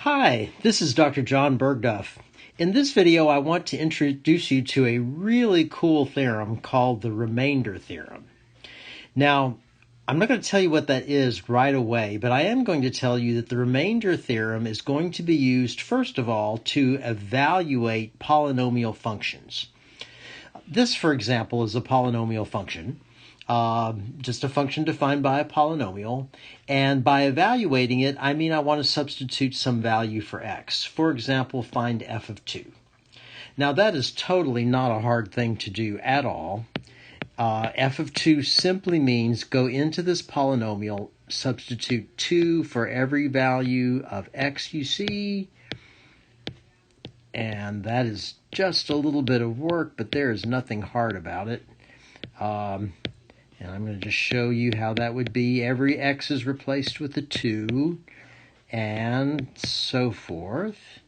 Hi, this is Dr. John Bergduff. In this video, I want to introduce you to a really cool theorem called the Remainder Theorem. Now, I'm not going to tell you what that is right away, but I am going to tell you that the Remainder Theorem is going to be used, first of all, to evaluate polynomial functions. This, for example, is a polynomial function. Just a function defined by a polynomial, and by evaluating it, I mean I want to substitute some value for x. For example, find f of 2. Now that is totally not a hard thing to do at all. F of 2 simply means go into this polynomial, substitute 2 for every value of x you see, and that is just a little bit of work, but there is nothing hard about it. And I'm going to just show you how that would be. Every x is replaced with a 2, and so forth.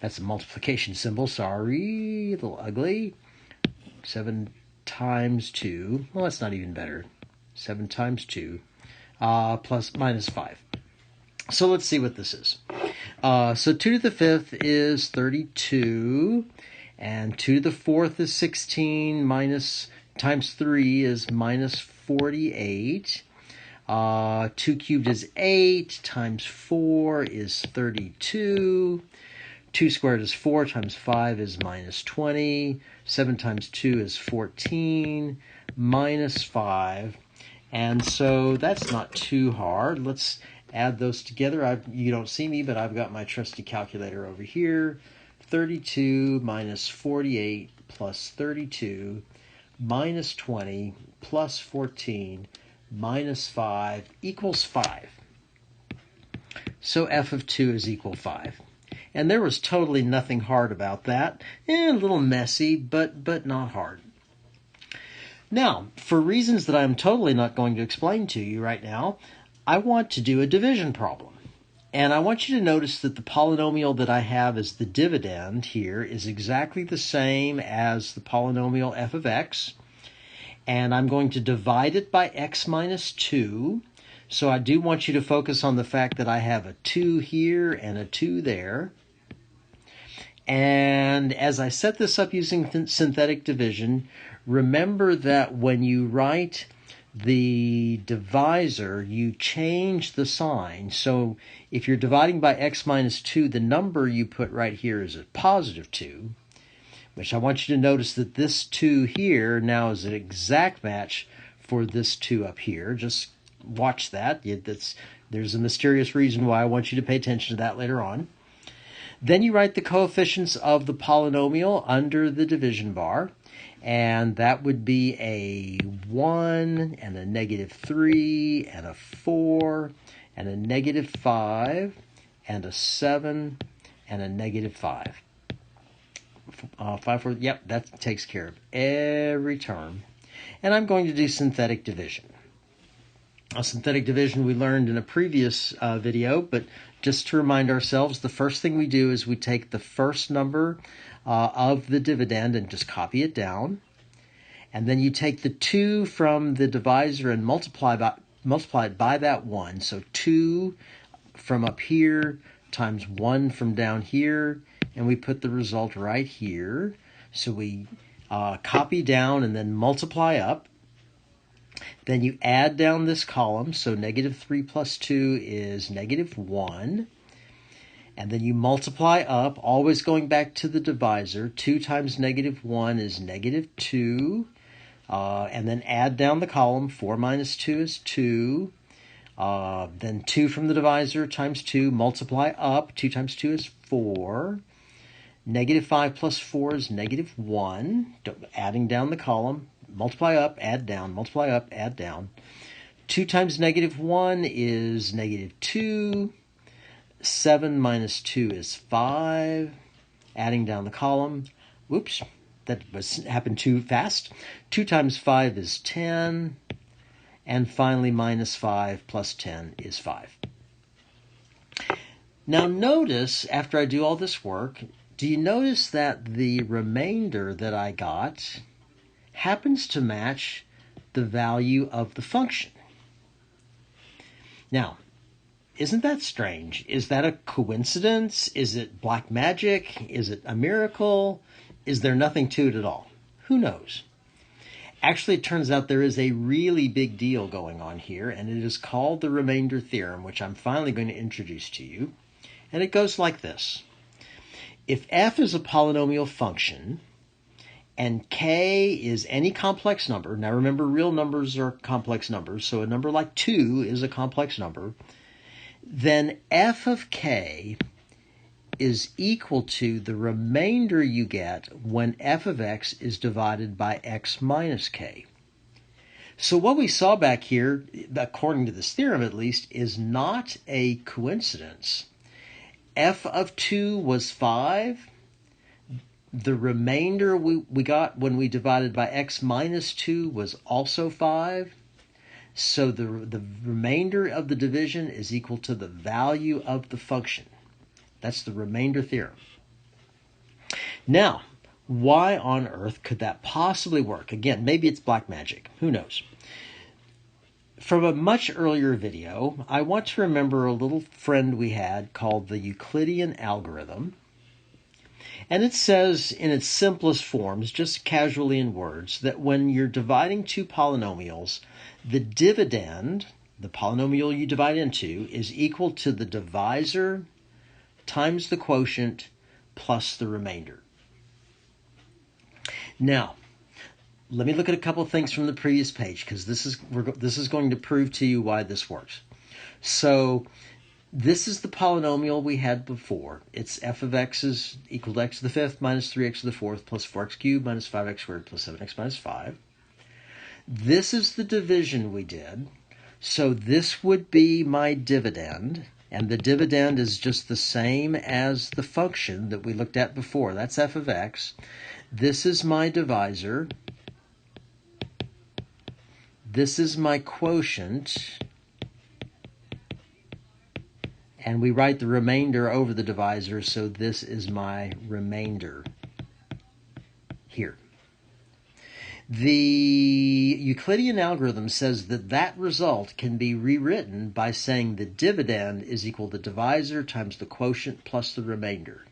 That's a multiplication symbol, sorry, a little ugly. 7 times 2, well, that's not even better. 7 times 2 minus 5. So let's see what this is. So 2 to the 5th is 32, and 2 to the 4th is 16, times 3 is minus 48. 2 cubed is 8, times 4 is 32. 2 squared is 4, times 5 is minus 20. 7 times 2 is 14, minus 5. And so that's not too hard. Let's add those together. You don't see me, but I've got my trusty calculator over here. 32 minus 48 plus 32 minus 20 plus 14 minus 5 equals 5. So f of 2 is equal 5. And there was totally nothing hard about that. A little messy, but not hard. Now, for reasons that I'm totally not going to explain to you right now, I want to do a division problem. And I want you to notice that the polynomial that I have as the dividend here is exactly the same as the polynomial f of x. And I'm going to divide it by x minus 2. So I do want you to focus on the fact that I have a 2 here and a 2 there. And as I set this up using synthetic division, remember that when you write the divisor, you change the sign. So if you're dividing by x minus 2, the number you put right here is a positive 2, which I want you to notice that this 2 here now is an exact match for this 2 up here. Just watch that. There's a mysterious reason why I want you to pay attention to that later on. Then you write the coefficients of the polynomial under the division bar. And that would be a 1, and a negative 3, and a 4, and a negative 5, and a 7, and a negative 5. 5, 4, yep, that takes care of every term. And I'm going to do synthetic division. Synthetic division we learned in a previous video, but just to remind ourselves, the first thing we do is we take the first number of the dividend and just copy it down. And then you take the 2 from the divisor and multiply it by that 1. So 2 from up here times 1 from down here, and we put the result right here. So we copy down and then multiply up. Then you add down this column, so negative 3 plus 2 is negative 1. And then you multiply up, always going back to the divisor. 2 times negative 1 is negative 2. And then add down the column. 4 minus 2 is 2. Then 2 from the divisor times 2. Multiply up. 2 times 2 is 4. Negative 5 plus 4 is negative 1. Adding down the column. Multiply up, add down. Multiply up, add down. 2 times negative 1 is negative 2. 7 minus 2 is 5. Adding down the column. Whoops, that happened too fast. 2 times 5 is 10. And finally, minus 5 plus 10 is 5. Now notice, after I do all this work, do you notice that the remainder that I got happens to match the value of the function? Now, Isn't that strange? Is that a coincidence? Is it black magic? Is it a miracle? Is there nothing to it at all? Who knows? Actually, it turns out there is a really big deal going on here, and it is called the Remainder Theorem, which I'm finally going to introduce to you. And it goes like this. If f is a polynomial function, and k is any complex number, now remember real numbers are complex numbers, so a number like 2 is a complex number, then f of k is equal to the remainder you get when f of x is divided by x minus k. So what we saw back here, according to this theorem at least, is not a coincidence. F of 2 was 5. The remainder we got when we divided by x minus 2 was also 5. So the remainder of the division is equal to the value of the function. That's the remainder theorem. Now, why on earth could that possibly work? Again, maybe it's black magic. Who knows? From a much earlier video, I want to remember a little friend we had called the Euclidean algorithm. And it says in its simplest forms, just casually in words, that when you're dividing two polynomials, the dividend, the polynomial you divide into, is equal to the divisor times the quotient plus the remainder. Now, let me look at a couple of things from the previous page, because this is going to prove to you why this works. So this is the polynomial we had before. It's f of x is equal to x to the fifth minus 3x to the fourth plus 4x cubed minus 5x squared plus 7x minus 5. This is the division we did. So this would be my dividend. And the dividend is just the same as the function that we looked at before. That's f of x. This is my divisor. This is my quotient. And we write the remainder over the divisor, so this is my remainder here. The Euclidean algorithm says that that result can be rewritten by saying the dividend is equal to the divisor times the quotient plus the remainder.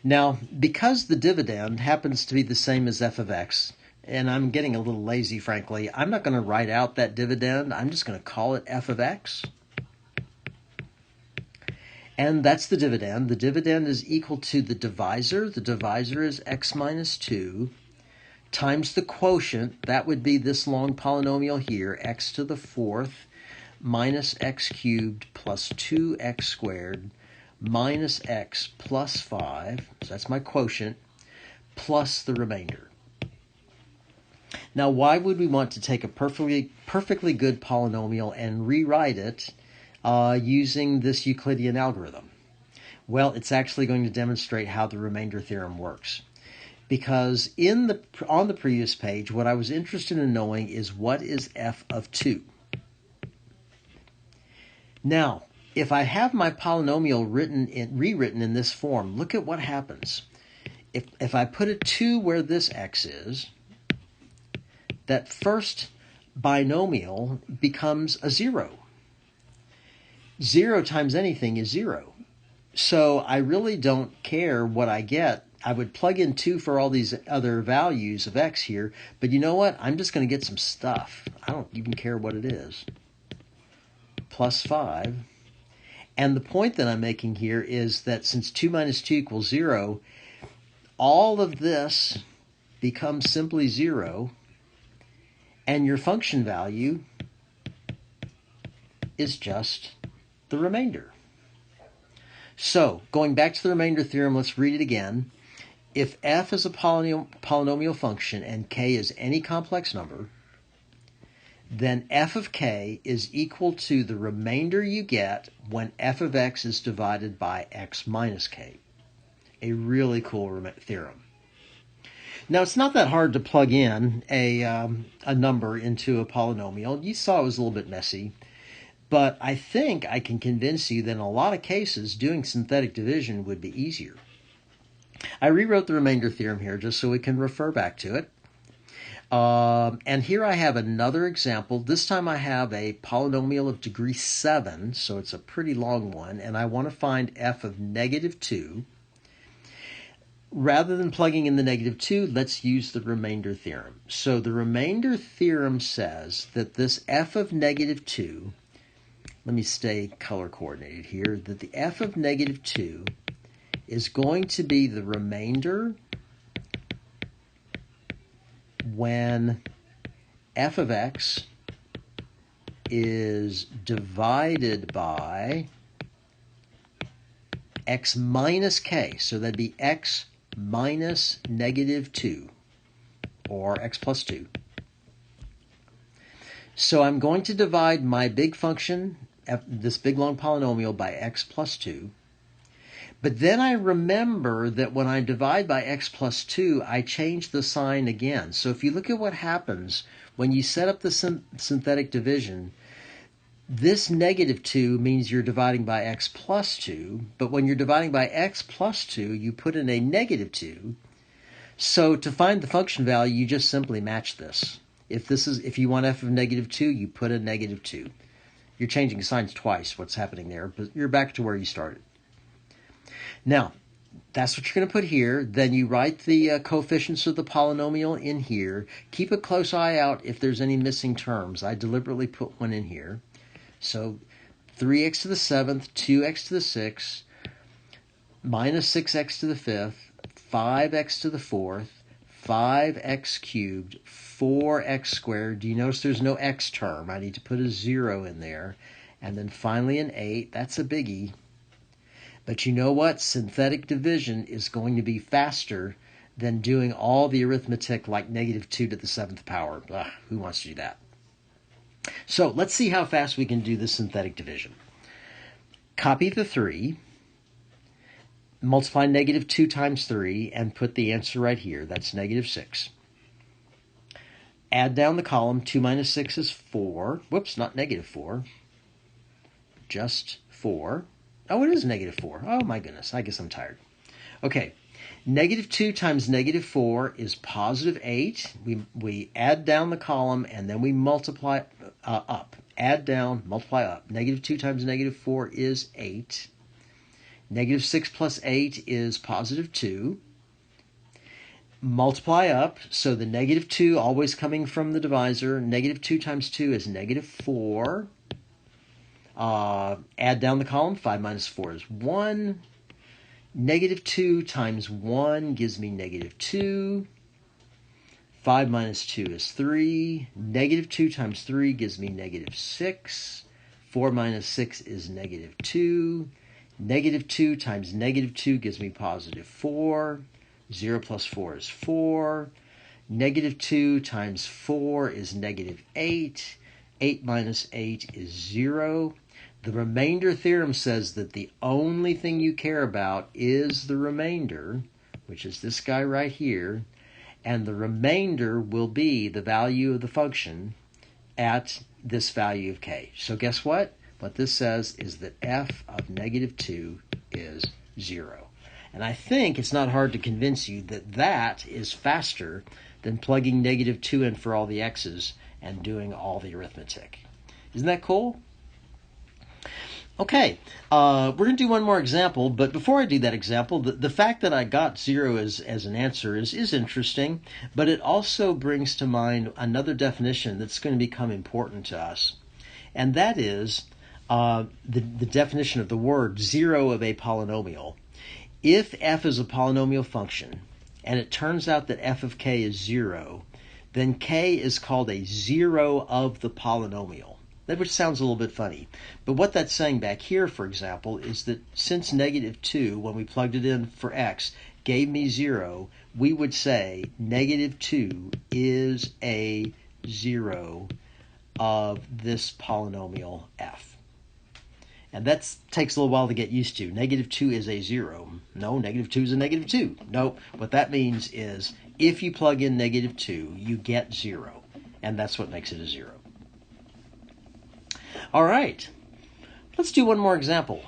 Now, because the dividend happens to be the same as f of x, and I'm getting a little lazy, frankly, I'm not going to write out that dividend. I'm just going to call it f of x. And that's the dividend. The dividend is equal to the divisor. The divisor is x minus 2 times the quotient. That would be this long polynomial here, x to the fourth minus x cubed plus 2x squared minus x plus 5. So that's my quotient, plus the remainder. Now, why would we want to take a perfectly good polynomial and rewrite it using this Euclidean algorithm? Well, it's actually going to demonstrate how the remainder theorem works. Because on the previous page, what I was interested in knowing is what is f of 2. Now, if I have my polynomial rewritten in this form, look at what happens. If I put a 2 where this x is, that first binomial becomes a 0. 0 times anything is 0. So I really don't care what I get. I would plug in 2 for all these other values of x here, but you know what? I'm just going to get some stuff. I don't even care what it is. Plus 5. And the point that I'm making here is that since 2 minus 2 equals 0, all of this becomes simply 0, and your function value is just the remainder. So, going back to the remainder theorem, let's read it again. If f is a polynomial function and k is any complex number, then f of k is equal to the remainder you get when f of x is divided by x minus k. A really cool theorem. Now, it's not that hard to plug in a number into a polynomial. You saw it was a little bit messy. But I think I can convince you that in a lot of cases, doing synthetic division would be easier. I rewrote the remainder theorem here just so we can refer back to it. And here I have another example. This time I have a polynomial of degree 7, so it's a pretty long one, and I want to find f of negative 2. Rather than plugging in the negative 2, let's use the remainder theorem. So the remainder theorem says that this f of negative 2, let me stay color coordinated here, that the f of negative 2 is going to be the remainder when f of x is divided by x minus k. So that'd be x minus negative 2, or x plus 2. So I'm going to divide my big function, this big long polynomial, by x plus 2. But then I remember that when I divide by x plus 2, I change the sign again. So if you look at what happens when you set up the synthetic division, this negative 2 means you're dividing by x plus 2, but when you're dividing by x plus 2, you put in a negative 2. So to find the function value, you just simply match this. If you want f of negative 2, you put a negative 2. You're changing signs twice, what's happening there, but you're back to where you started. Now, that's what you're going to put here. Then you write the coefficients of the polynomial in here. Keep a close eye out if there's any missing terms. I deliberately put one in here. So 3x to the 7th, 2x to the 6th, minus 6x to the 5th, 5x to the 4th, 5x cubed, 4x squared. Do you notice there's no x term? I need to put a 0 in there. And then finally an 8. That's a biggie. But you know what? Synthetic division is going to be faster than doing all the arithmetic like negative 2 to the 7th power. Ugh, who wants to do that? So let's see how fast we can do this synthetic division. Copy the 3, multiply negative 2 times 3, and put the answer right here. That's negative 6. Add down the column. 2 minus 6 is 4. Whoops, not negative 4. Just 4. Oh, it is negative 4. Oh, my goodness. I guess I'm tired. Okay. Negative 2 times negative 4 is positive 8. We add down the column, and then we multiply up. Add down, multiply up. Negative 2 times negative 4 is 8. Negative 6 plus 8 is positive 2. Multiply up, so the negative 2 always coming from the divisor. Negative 2 times 2 is negative 4. Add down the column. 5 minus 4 is 1. Negative 2 times 1 gives me negative 2. 5 minus 2 is 3. Negative 2 times 3 gives me negative 6. 4 minus 6 is negative 2. Negative 2 times negative 2 gives me positive 4. 0 plus 4 is 4. Negative 2 times 4 is negative 8. 8 minus 8 is 0. The remainder theorem says that the only thing you care about is the remainder, which is this guy right here, and the remainder will be the value of the function at this value of k. So guess what? What this says is that f of negative 2 is 0. And I think it's not hard to convince you that that is faster than plugging negative 2 in for all the x's and doing all the arithmetic. Isn't that cool? Okay, we're going to do one more example, but before I do that example, the fact that I got 0 as an answer is interesting, but it also brings to mind another definition that's going to become important to us, and that is the definition of the word 0 of a polynomial. If f is a polynomial function, and it turns out that f of k is 0, then k is called a 0 of the polynomial. That which sounds a little bit funny. But what that's saying back here, for example, is that since negative 2, when we plugged it in for x, gave me 0, we would say negative 2 is a 0 of this polynomial f. And that takes a little while to get used to. Negative 2 is a 0. No, negative 2 is a negative 2. No, what that means is if you plug in negative 2, you get 0. And that's what makes it a 0. All right, let's do one more example.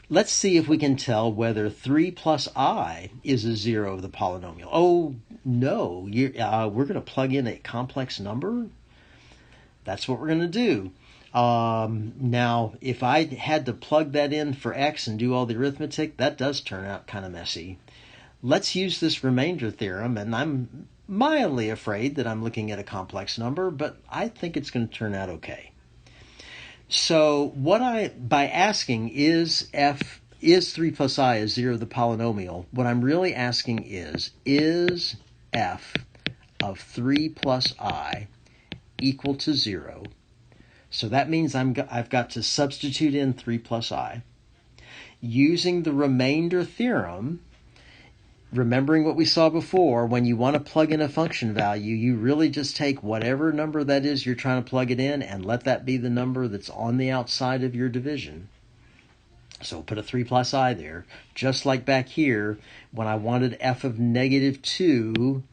Let's see if we can tell whether 3 plus I is a 0 of the polynomial. Oh, no, we're going to plug in a complex number. That's what we're going to do. Now, if I had to plug that in for x and do all the arithmetic, that does turn out kind of messy. Let's use this remainder theorem, and I'm mildly afraid that I'm looking at a complex number, but I think it's going to turn out okay. So by asking is 3 plus I is 0 the polynomial, what I'm really asking is f of 3 plus I equal to 0? So that means I've got to substitute in 3 plus I. Using the remainder theorem, remembering what we saw before, when you want to plug in a function value, you really just take whatever number that is you're trying to plug it in and let that be the number that's on the outside of your division. So put a 3 plus I there. Just like back here, when I wanted f of negative 2,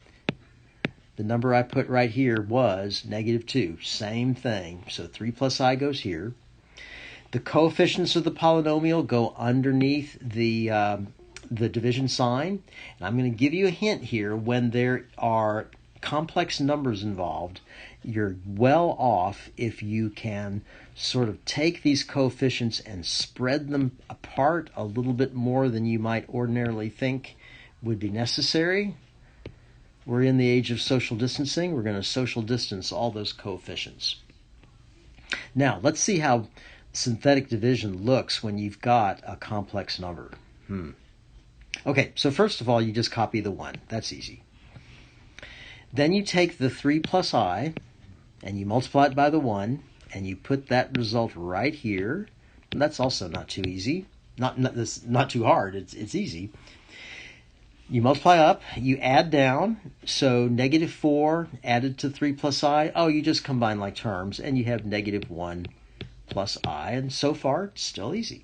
the number I put right here was negative 2. Same thing. So 3 plus I goes here. The coefficients of the polynomial go underneath the division sign. And I'm going to give you a hint here. When there are complex numbers involved, you're well off if you can sort of take these coefficients and spread them apart a little bit more than you might ordinarily think would be necessary. We're in the age of social distancing. We're going to social distance all those coefficients. Now, let's see how synthetic division looks when you've got a complex number. Okay, so first of all, you just copy the 1. That's easy. Then you take the 3 plus I, and you multiply it by the 1, and you put that result right here. And that's also not too easy. Not too hard. It's easy. You multiply up, you add down, so negative 4 added to 3 plus I. Oh, you just combine like terms, and you have negative 1 plus I, and so far, it's still easy.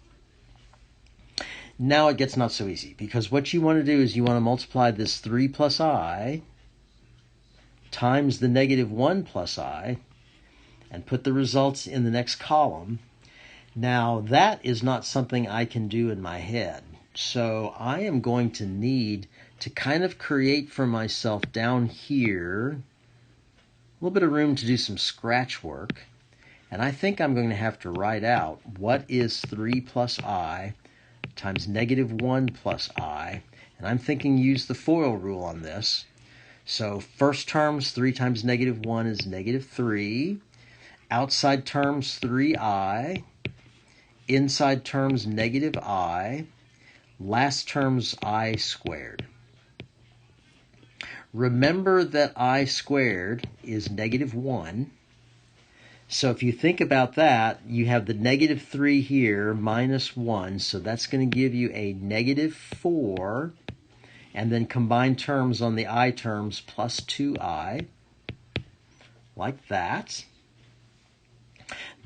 Now it gets not so easy, because what you want to do is you want to multiply this 3 plus I times the negative 1 plus I, and put the results in the next column. Now, that is not something I can do in my head. So I am going to need to kind of create for myself down here a little bit of room to do some scratch work. And I think I'm going to have to write out what is 3 plus I times negative 1 plus I. And I'm thinking use the FOIL rule on this. So first terms, 3 times negative 1 is negative 3. Outside terms, 3i. Inside terms, negative I. Last term's I squared. Remember that I squared is negative 1. So if you think about that, you have the negative 3 here minus 1. So that's going to give you a negative 4. And then combine terms on the I terms plus 2i. Like that.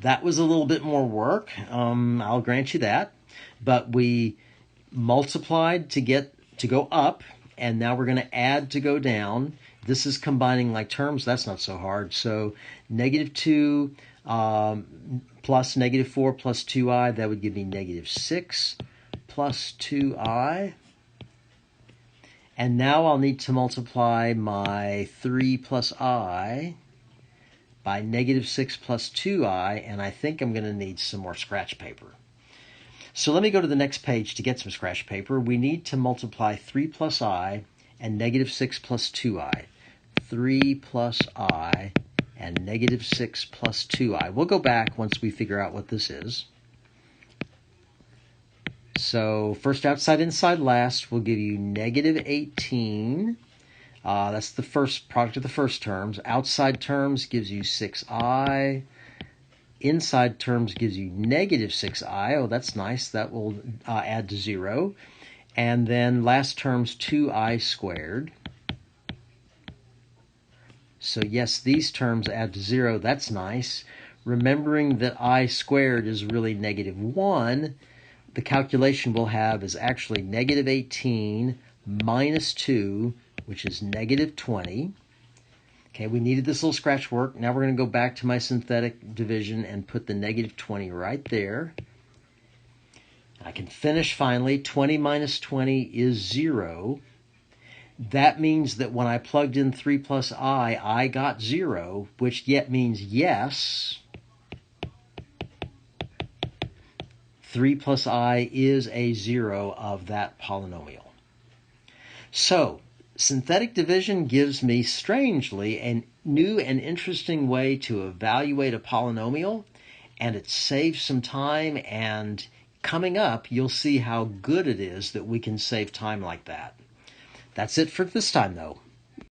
That was a little bit more work. I'll grant you that. But we multiplied to go up, and now we're going to add to go down. This is combining like terms. That's not so hard. So negative 2 plus negative 4 plus 2i, that would give me negative 6 plus 2i. And now I'll need to multiply my 3 plus I by negative 6 plus 2i, and I think I'm going to need some more scratch paper. So let me go to the next page to get some scratch paper. We need to multiply 3 plus I and negative 6 plus 2i. 3 plus I and negative 6 plus 2i. We'll go back once we figure out what this is. So first outside, inside, last will give you negative 18. That's the first product of the first terms. Outside terms gives you 6i. Inside terms gives you negative 6i. Oh, that's nice. That will add to 0. And then last terms, 2i squared. So yes, these terms add to 0. That's nice. Remembering that I squared is really negative 1, the calculation we'll have is actually negative 18 minus 2, which is negative 20. Okay, we needed this little scratch work. Now we're going to go back to my synthetic division and put the negative 20 right there. I can finish finally. 20 minus 20 is 0. That means that when I plugged in 3 plus I got 0, which yet means yes, 3 plus I is a 0 of that polynomial. So, synthetic division gives me, strangely, a new and interesting way to evaluate a polynomial, and it saves some time, and coming up, you'll see how good it is that we can save time like that. That's it for this time, though.